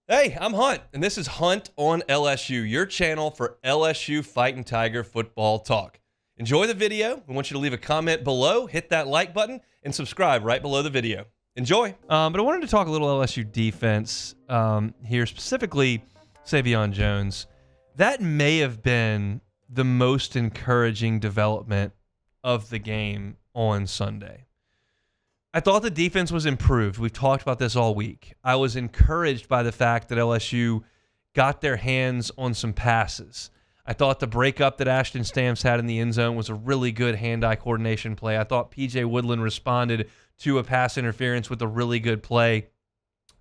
Hey, I'm Hunt, and this is Hunt on LSU, your channel for LSU Fighting Tiger football talk. Enjoy the video. We want you to leave a comment below, hit that like button, and subscribe right below the video. Enjoy. But I wanted to talk a little LSU defense here, specifically Sai'vion Jones. That may have been the most encouraging development of the game on Sunday. I thought the defense was improved. We've talked about this all week. I was encouraged by the fact that LSU got their hands on some passes. I thought the breakup that Ashton Stamps had in the end zone was a really good hand-eye coordination play. I thought P.J. Woodland responded to a pass interference with a really good play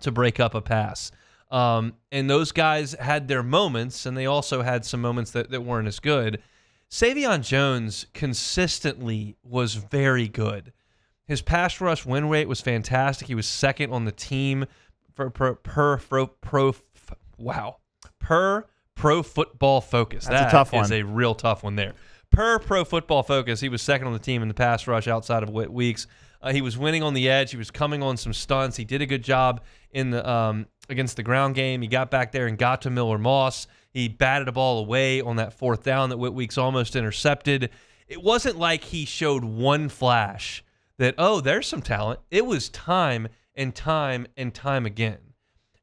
to break up a pass. And those guys had their moments, and they also had some moments that weren't as good. Sai'vion Jones consistently was very good. His pass rush win rate was fantastic. He was second on the team per Pro Football Focus. That's a tough one. That is a real tough one there. Per Pro Football Focus, he was second on the team in the pass rush outside of Weeks. He was winning on the edge. He was coming on some stunts. He did a good job in the against the ground game. He got back there and got to Miller Moss. He batted a ball away on that fourth down that Weeks almost intercepted. It wasn't like he showed one flash that, oh, there's some talent. It was time and time and time again.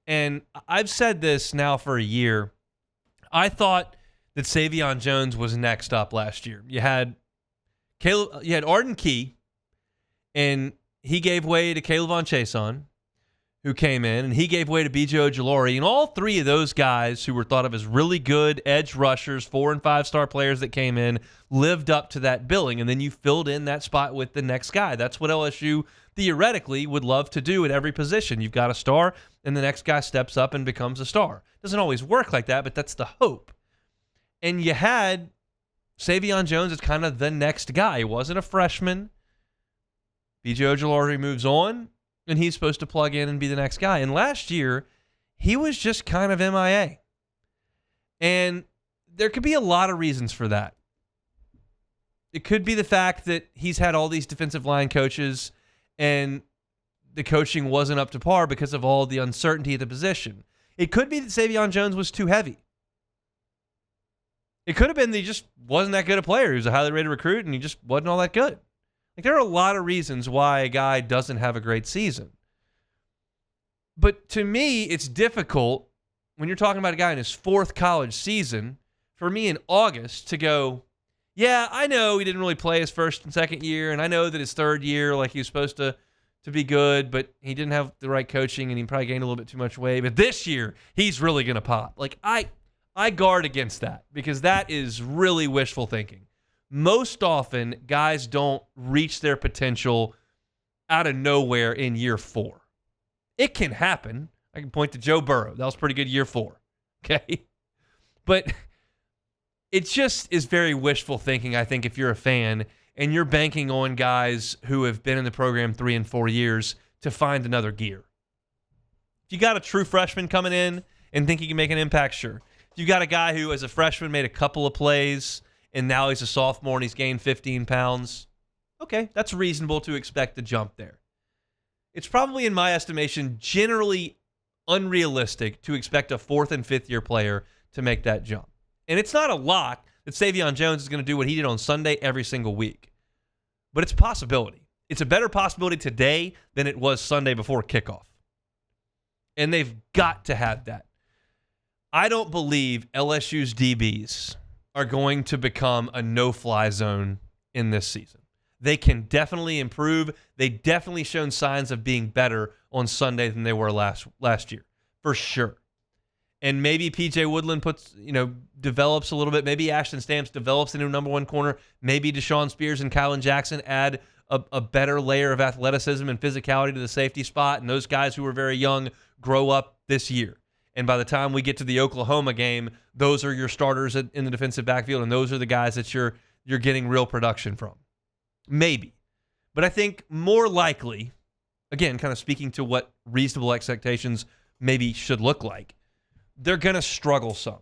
And I've said this now for a year. I thought that Sai'vion Jones was next up last year. You had Arden Key, and he gave way to Caleb Von Chason, who came in, and he gave way to B.J. Ojulari. And all three of those guys who were thought of as really good edge rushers, 4- and 5-star players that came in, lived up to that billing. And then you filled in that spot with the next guy. That's what LSU theoretically would love to do at every position. You've got a star, and the next guy steps up and becomes a star. Doesn't always work like that, but that's the hope. And you had Sai'vion Jones as kind of the next guy. He wasn't a freshman. B.J. Ojulari moves on, and he's supposed to plug in and be the next guy. And last year, he was just kind of MIA. And there could be a lot of reasons for that. It could be the fact that he's had all these defensive line coaches, and the coaching wasn't up to par because of all the uncertainty at the position. It could be that Sai'vion Jones was too heavy. It could have been that he just wasn't that good a player. He was a highly rated recruit, and he just wasn't all that good. Like, there are a lot of reasons why a guy doesn't have a great season. But to me, it's difficult when you're talking about a guy in his fourth college season for me in August to go, yeah, I know he didn't really play his first and second year, and I know that his third year, like, he was supposed to be good, but he didn't have the right coaching, and he probably gained a little bit too much weight. But this year, he's really going to pop. Like, I guard against that because that is really wishful thinking. Most often, guys don't reach their potential out of nowhere in year 4. It can happen. I can point to Joe Burrow. That was pretty good year 4. Okay? But it just is very wishful thinking, I think, if you're a fan and you're banking on guys who have been in the program 3 and 4 years to find another gear. If you got a true freshman coming in and think he can make an impact, sure. If you got a guy who, as a freshman, made a couple of plays and now he's a sophomore and he's gained 15 pounds, okay, that's reasonable to expect a jump there. It's probably, in my estimation, generally unrealistic to expect a 4th and 5th year player to make that jump. And it's not a lot that Sai'vion Jones is going to do what he did on Sunday every single week. But it's a possibility. It's a better possibility today than it was Sunday before kickoff. And they've got to have that. I don't believe LSU's DBs are going to become a no-fly zone in this season. They can definitely improve. They definitely shown signs of being better on Sunday than they were last year, for sure. And maybe P.J. Woodland develops a little bit. Maybe Ashton Stamps develops into a number 1 corner. Maybe Deshaun Spears and Kylan Jackson add a better layer of athleticism and physicality to the safety spot, and those guys who are very young grow up this year. And by the time we get to the Oklahoma game, those are your starters in the defensive backfield, and those are the guys that you're getting real production from. Maybe. But I think more likely, again, kind of speaking to what reasonable expectations maybe should look like, they're going to struggle some.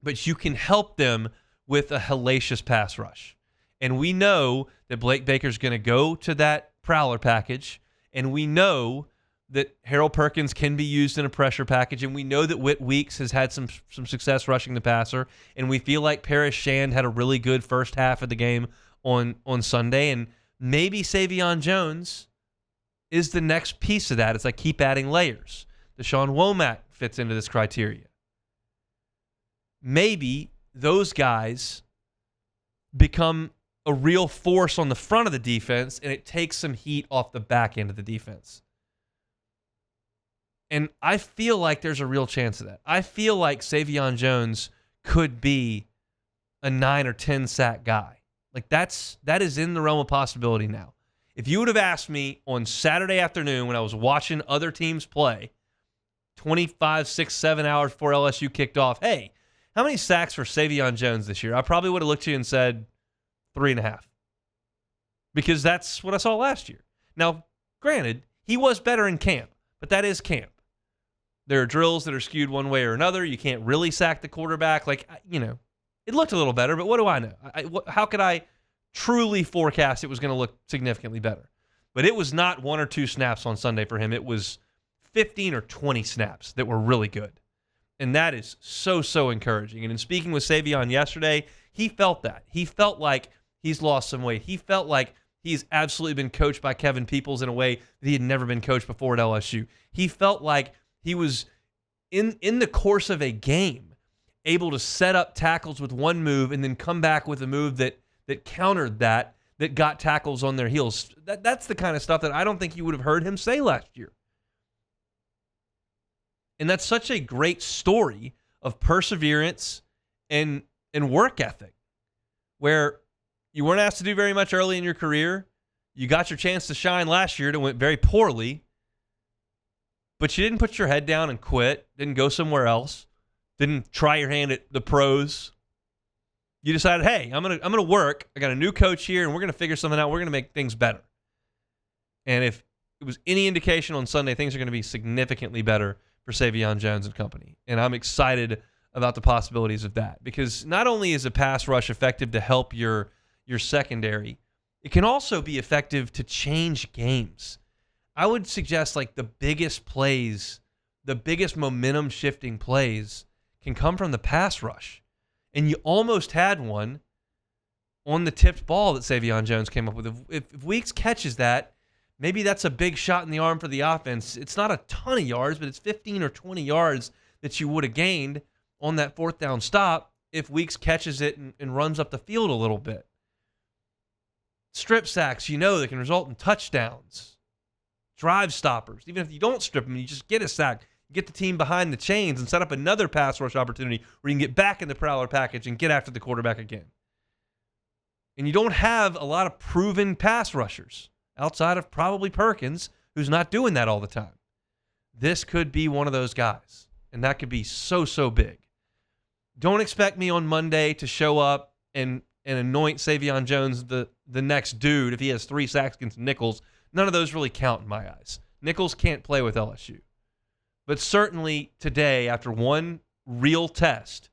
But you can help them with a hellacious pass rush. And we know that Blake Baker's going to go to that Prowler package, and we know that Harold Perkins can be used in a pressure package, and we know that Whit Weeks has had some success rushing the passer, and we feel like Paris Shand had a really good first half of the game on Sunday, and maybe Sai'vion Jones is the next piece of that as I keep adding layers. Deshaun Womack fits into this criteria. Maybe those guys become a real force on the front of the defense, and it takes some heat off the back end of the defense. And I feel like there's a real chance of that. I feel like Sai'vion Jones could be a 9 or 10 sack guy. Like that is in the realm of possibility now. If you would have asked me on Saturday afternoon when I was watching other teams play, 25, 6, 7 hours before LSU kicked off, hey, how many sacks for Sai'vion Jones this year? I probably would have looked at you and said 3.5. Because that's what I saw last year. Now, granted, he was better in camp, but that is camp. There are drills that are skewed one way or another. You can't really sack the quarterback. Like, it looked a little better, but what do I know? How could I truly forecast it was going to look significantly better? But it was not 1 or 2 snaps on Sunday for him. It was 15 or 20 snaps that were really good. And that is so encouraging. And in speaking with Sai'vion yesterday, he felt that. He felt like he's lost some weight. He felt like he's absolutely been coached by Kevin Peoples in a way that he had never been coached before at LSU. He felt like he was, in the course of a game, able to set up tackles with one move and then come back with a move that countered that got tackles on their heels. That's the kind of stuff that I don't think you would have heard him say last year. And that's such a great story of perseverance and work ethic, where you weren't asked to do very much early in your career. You got your chance to shine last year. It went very poorly. But you didn't put your head down and quit. Didn't go somewhere else. Didn't try your hand at the pros. You decided, hey, I'm gonna work. I got a new coach here, and we're gonna figure something out. We're gonna make things better. And if it was any indication on Sunday, things are gonna be significantly better for Sai'vion Jones and company. And I'm excited about the possibilities of that, because not only is a pass rush effective to help your secondary, it can also be effective to change games. I would suggest like the biggest plays, the biggest momentum shifting plays can come from the pass rush. And you almost had one on the tipped ball that Sai'vion Jones came up with. If Weeks catches that, maybe that's a big shot in the arm for the offense. It's not a ton of yards, but it's 15 or 20 yards that you would have gained on that 4th down stop if Weeks catches it and runs up the field a little bit. Strip sacks, that can result in touchdowns. Drive stoppers. Even if you don't strip them, you just get a sack. Get the team behind the chains and set up another pass rush opportunity where you can get back in the prowler package and get after the quarterback again. And you don't have a lot of proven pass rushers outside of probably Perkins, who's not doing that all the time. This could be one of those guys, and that could be so big. Don't expect me on Monday to show up and anoint Sai'vion Jones the next dude if he has 3 sacks against Nichols. None of those really count in my eyes. Nichols can't play with LSU. But certainly today, after one real test,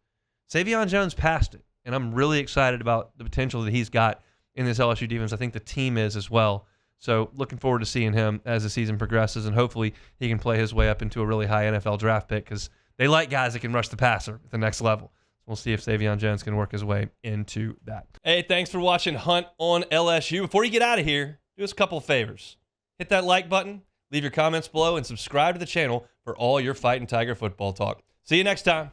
Sai'vion Jones passed it. And I'm really excited about the potential that he's got in this LSU defense. I think the team is as well. So looking forward to seeing him as the season progresses, and hopefully he can play his way up into a really high NFL draft pick, because they like guys that can rush the passer at the next level. We'll see if Sai'vion Jones can work his way into that. Hey, thanks for watching Hunt on LSU. Before you get out of here, do us a couple of favors. Hit that like button, leave your comments below, and subscribe to the channel for all your Fighting Tiger football talk. See you next time.